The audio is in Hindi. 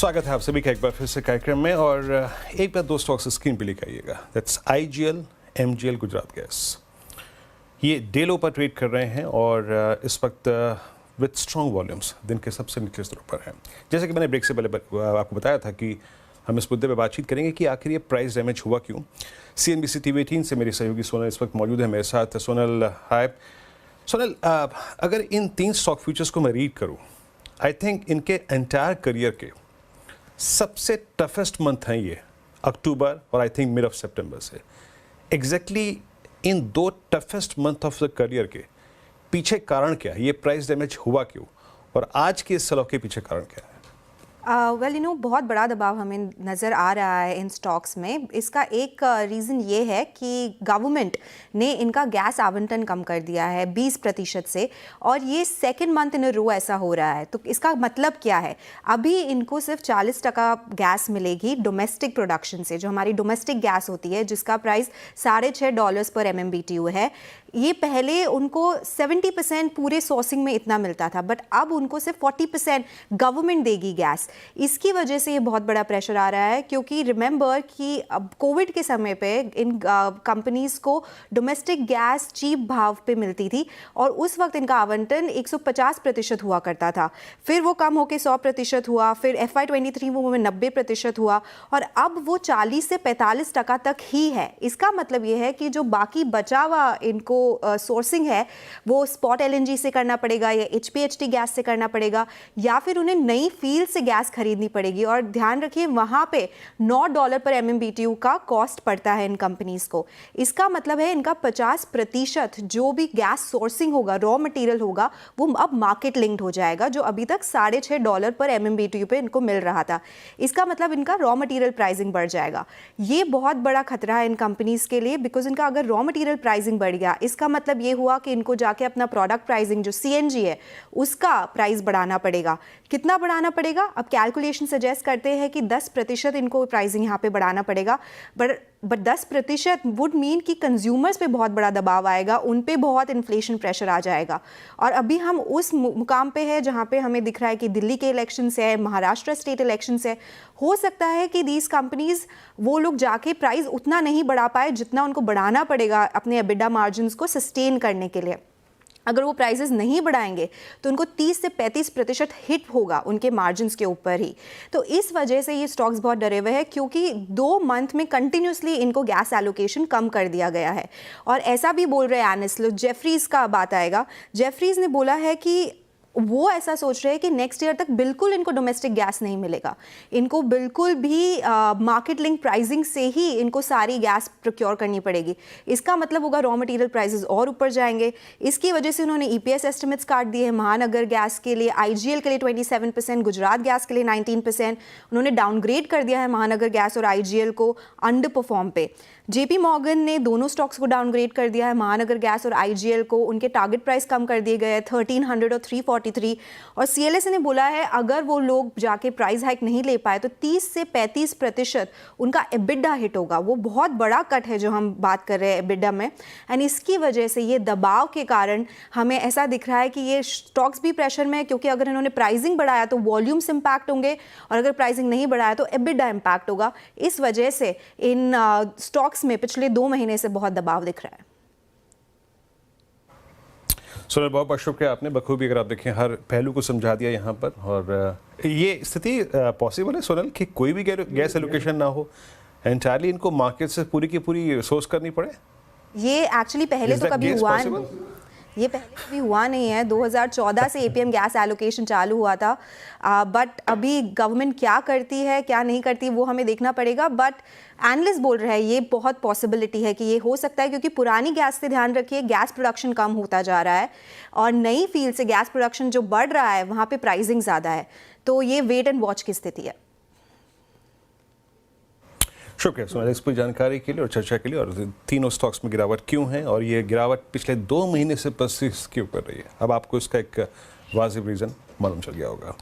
स्वागत है आप सभी का एक बार फिर से कार्यक्रम में। और एक बार दो स्टॉक्स स्क्रीन पे लेकर आइएगा। That's IGL, MGL, Gujarat gas. ये डे लो पर ट्रेड कर रहे हैं और इस वक्त विथ स्ट्रॉन्ग वॉल्यूम्स दिन के सबसे निचले स्तरों पर हैं। जैसे कि मैंने ब्रेक से पहले आपको बताया था कि हम इस मुद्दे पर बातचीत करेंगे कि आखिर ये प्राइस डैमेज हुआ क्यों। CNBC TV 18 से मेरी सहयोगी सोनल इस वक्त मौजूद है मेरे साथ। सोनल, हाय सोनल। अगर इन 3 स्टॉक फ्यूचर्स को मैं रीड करूँ, आई थिंक इनके एंटायर करियर के सबसे टफेस्ट मंथ हैं ये अक्टूबर और आई थिंक मिड ऑफ सितंबर से। Exactly in 2 toughest month of the career के पीछे कारण क्या है? ये प्राइस डैमेज हुआ क्यों और आज के इस सलौट के पीछे कारण क्या है? बहुत बड़ा दबाव हमें नज़र आ रहा है इन स्टॉक्स में। इसका एक रीज़न ये है कि गवर्नमेंट ने इनका गैस आवंटन कम कर दिया है 20% से, और ये सेकंड मंथ इन रो ऐसा हो रहा है। तो इसका मतलब क्या है? अभी इनको सिर्फ 40% गैस मिलेगी डोमेस्टिक प्रोडक्शन से, जो हमारी डोमेस्टिक गैस होती है जिसका प्राइस $6.5 पर MMBTU है। ये पहले उनको 70% पूरे सोर्सिंग में इतना मिलता था, बट अब उनको सिर्फ 40% गवर्नमेंट देगी गैस। इसकी वजह से ये बहुत बड़ा प्रेशर आ रहा है, क्योंकि रिमेंबर कि अब कोविड के समय पे इन कंपनीज को डोमेस्टिक गैस चीप भाव पे मिलती थी और उस वक्त इनका आवंटन 150% हुआ करता था। फिर वो कम होकर 100% हुआ, फिर FY23 वो में 90% हुआ और अब वो 40 से 45% तक ही है। इसका मतलब ये है कि जो बाकी बचा हुआ इनको सोर्सिंग है वो स्पॉट LNG से करना पड़ेगा या HPHT गैस से करना पड़ेगा, या फिर उन्हें नई फील्ड से गैस खरीदनी पड़ेगी। और ध्यान रखिए वहां पे $9 पर MMBTU का कॉस्ट पड़ता है इन कंपनीज को। इसका मतलब है इनका 50% जो भी गैस सोर्सिंग होगा, रॉ मटेरियल होगा, वो अब मार्केट लिंक्ड हो जाएगा, जो अभी तक $6.5 पर MMBTU पे इनको मिल रहा था। इसका मतलब इनका रॉ मटेरियल प्राइसिंग बढ़ जाएगा। ये बहुत बड़ा खतरा है इन कंपनीज के लिए, बिकॉज इनका अगर रॉ मटेरियल प्राइसिंग बढ़ गया, इसका मतलब ये हुआ कि इनको जाके अपना प्रोडक्ट प्राइसिंग जो CNG है उसका प्राइस बढ़ाना पड़ेगा। कितना बढ़ाना पड़ेगा? अब कैलकुलेशन सजेस्ट करते हैं कि 10% इनको प्राइसिंग यहाँ पे बढ़ाना पड़ेगा, बट 10% वुड मीन कि कंज्यूमर्स पे बहुत बड़ा दबाव आएगा, उन पे बहुत इन्फ्लेशन प्रेशर आ जाएगा। और अभी हम उस मुकाम पे है जहाँ पे हमें दिख रहा है कि दिल्ली के इलेक्शंस है, महाराष्ट्र स्टेट इलेक्शंस है। हो सकता है कि दीज कंपनीज वो लोग जाके प्राइस उतना नहीं बढ़ा पाए जितना उनको बढ़ाना पड़ेगा अपने EBITDA मार्जिन्स को सस्टेन करने के लिए। अगर वो प्राइसेस नहीं बढ़ाएंगे तो उनको 30 से 35% हिट होगा उनके मार्जिन्स के ऊपर ही। तो इस वजह से ये स्टॉक्स बहुत डरे हुए हैं, क्योंकि 2 मंथ में कंटिन्यूसली इनको गैस एलोकेशन कम कर दिया गया है। और ऐसा भी बोल रहे हैं एनालिस्ट लोग, जेफरीज का बात आएगा, जेफरीज ने बोला है कि वो ऐसा सोच रहे हैं कि नेक्स्ट ईयर तक बिल्कुल इनको डोमेस्टिक गैस नहीं मिलेगा। इनको बिल्कुल भी मार्केट लिंक प्राइसिंग से ही इनको सारी गैस प्रोक्योर करनी पड़ेगी। इसका मतलब होगा रॉ मटेरियल प्राइसेस और ऊपर जाएंगे। इसकी वजह से उन्होंने EPS एस्टिमेट्स काट दिए हैं। महानगर गैस के लिए, IGL के लिए 27%, गुजरात गैस के लिए 19%। उन्होंने डाउनग्रेड कर दिया है महानगर गैस और IGL को अंडर परफॉर्म पे। JP मॉर्गन ने दोनों स्टॉक्स को डाउनग्रेड कर दिया है, महानगर गैस और IGL को। उनके टारगेट प्राइस कम कर दिए गए हैं 1300 और 343। और CLSA ने बोला है अगर वो लोग जाके प्राइस हाइक नहीं ले पाए तो 30 से 35% उनका EBITDA हिट होगा। वो बहुत बड़ा कट है जो हम बात कर रहे हैं EBITDA में। एंड इसकी वजह से ये दबाव के कारण हमें ऐसा दिख रहा है कि ये स्टॉक्स भी प्रेशर में है, क्योंकि अगर इन्होंने प्राइसिंग बढ़ाया तो वॉल्यूम्स इंपैक्ट होंगे और अगर प्राइसिंग नहीं बढ़ाया तो EBITDA इंपैक्ट होगा। इस वजह से इन स्टॉक्स में पिछले 2 महीने से बहुत दबाव दिख रहा है। सोनल, बहुत बहुत शुक्रिया। आपने बखूबी, अगर आप देखें, हर पहलू को समझा दिया यहाँ पर। और ये स्थिति पॉसिबल है सोनल कि कोई भी गैस एलोकेशन ना हो, एंटायरली इनको मार्केट से पूरी की पूरी सोर्स करनी पड़े? ये एक्चुअली पहले तो कभी हुआ नहीं। ये पहले कभी हुआ नहीं है। 2014 से APM गैस एलोकेशन चालू हुआ था, बट अभी गवर्नमेंट क्या करती है क्या नहीं करती वो हमें देखना पड़ेगा। बट एनालिस्ट बोल रहे हैं ये बहुत पॉसिबिलिटी है कि ये हो सकता है, क्योंकि पुरानी गैस से, ध्यान रखिए, गैस प्रोडक्शन कम होता जा रहा है और नई फील्ड से गैस प्रोडक्शन जो बढ़ रहा है वहाँ पे प्राइसिंग ज़्यादा है। तो ये वेट एंड वॉच की स्थिति है। शुक्रिया सोनल इस पूरी जानकारी के लिए और चर्चा के लिए। और तीनों स्टॉक्स में गिरावट क्यों है और ये गिरावट पिछले 2 महीने से 25 के ऊपर रही है, अब आपको इसका एक वाजिब रीज़न मालूम चल गया होगा।